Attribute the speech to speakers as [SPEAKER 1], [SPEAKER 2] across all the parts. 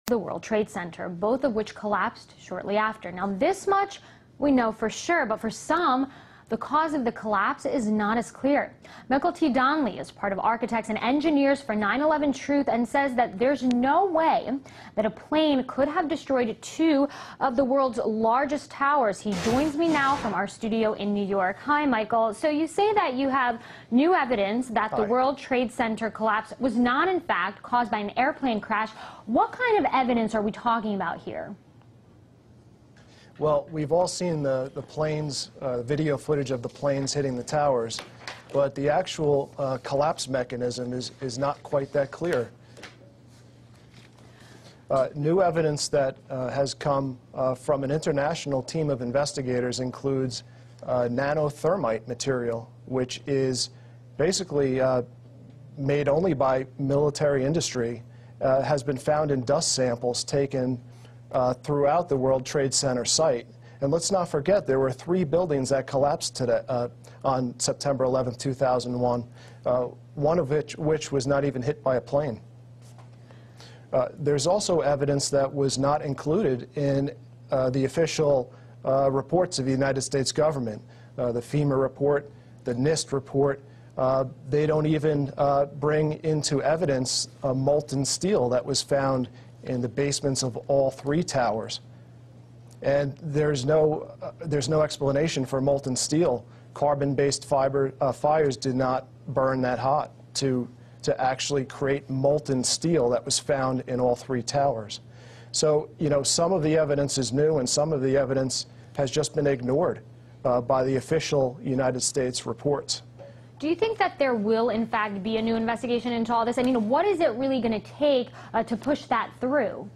[SPEAKER 1] the World Trade Center, both of which collapsed shortly after. Now, this much we know for sure, but for some, the cause of the collapse is not as clear. Michael T. Donnelly is part of Architects and Engineers for 9/11 Truth and says that there's no way that a plane could have destroyed two of the world's largest towers. He joins me now from our studio in New York. Hi, Michael. So you say that you have new evidence that the World Trade Center collapse was not, in fact, caused by an airplane crash. What kind of evidence are we talking about here?
[SPEAKER 2] Well, we've all seen the planes, video footage of the planes hitting the towers, but the actual collapse mechanism is not quite that clear. New evidence that has come from an international team of investigators includes nanothermite material, which is basically made only by military industry, has been found in dust samples taken throughout the World Trade Center site. And let's not forget, there were 3 buildings that collapsed today, on September 11, 2001, one of which was not even hit by a plane. There's also evidence that was not included in the official reports of the United States government. The FEMA report, the NIST report, they don't even bring into evidence molten steel that was found in the basements of all 3 towers. And there's no explanation for molten steel. Carbon-based fires did not burn that hot to actually create molten steel that was found in all 3 towers. So, you know, some of the evidence is new and some of the evidence has just been ignored by the official United States reports.
[SPEAKER 1] Do you think that there will, in fact, be a new investigation into all this? I mean, what is it really going to take to push that through?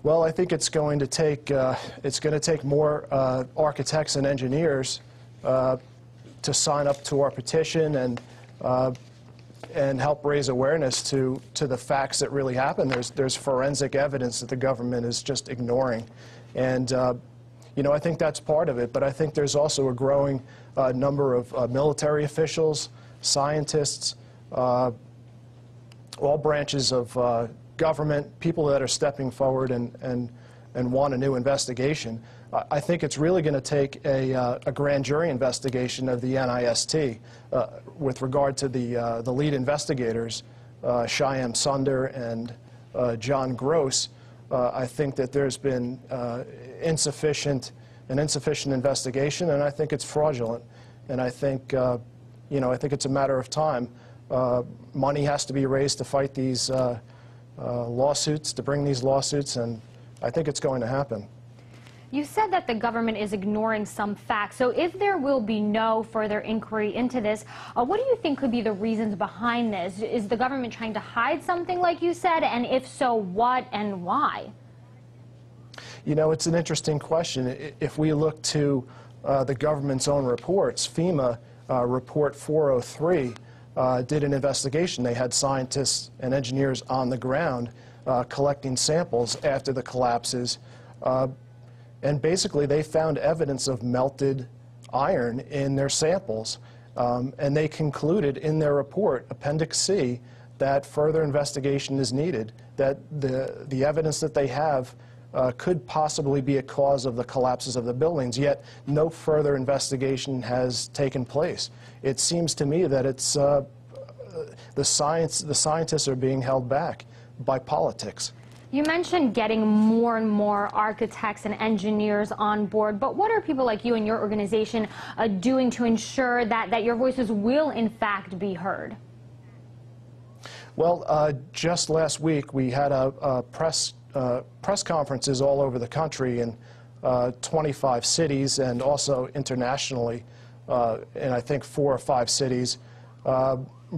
[SPEAKER 2] Well, I think it's going to take more architects and engineers to sign up to our petition and help raise awareness to the facts that really happened. There's forensic evidence that the government is just ignoring, and you know, I think that's part of it. But I think there's also a growing number of military officials, scientists, all branches of government, people that are stepping forward and want a new investigation. I think it's really going to take a grand jury investigation of the NIST with regard to the lead investigators, Shyam Sunder and John Gross. I think that there's been an insufficient investigation, and I think it's fraudulent. And I think, you know, I think it's a matter of time. Money has to be raised to fight these lawsuits, to bring these lawsuits, and I think it's going to happen.
[SPEAKER 1] You said that the government is ignoring some facts. So if there will be no further inquiry into this, what do you think could be the reasons behind this? Is the government trying to hide something, like you said? And if so, what and why?
[SPEAKER 2] You know, it's an interesting question. If we look to the government's own reports, FEMA Report 403 did an investigation. They had scientists and engineers on the ground collecting samples after the collapses. And basically, they found evidence of melted iron in their samples. And they concluded in their report, Appendix C, that further investigation is needed, that the evidence that they have could possibly be a cause of the collapses of the buildings, yet no further investigation has taken place. It seems to me that it's the scientists are being held back by politics.
[SPEAKER 1] You mentioned getting more and more architects and engineers on board, but what are people like you and your organization doing to ensure that your voices will, in fact, be heard?
[SPEAKER 2] Well, just last week we had a press conferences all over the country in 25 cities and also internationally in I think 4 or 5 cities.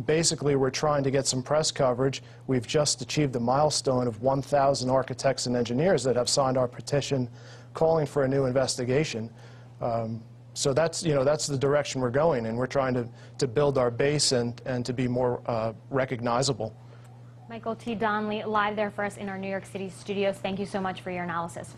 [SPEAKER 2] Basically, we're trying to get some press coverage. We've just achieved the milestone of 1,000 architects and engineers that have signed our petition calling for a new investigation. So that's, you know, that's the direction we're going, and we're trying to build our base and to be more recognizable.
[SPEAKER 1] Michael T. Donnelly, live there for us in our New York City studios. Thank you so much for your analysis.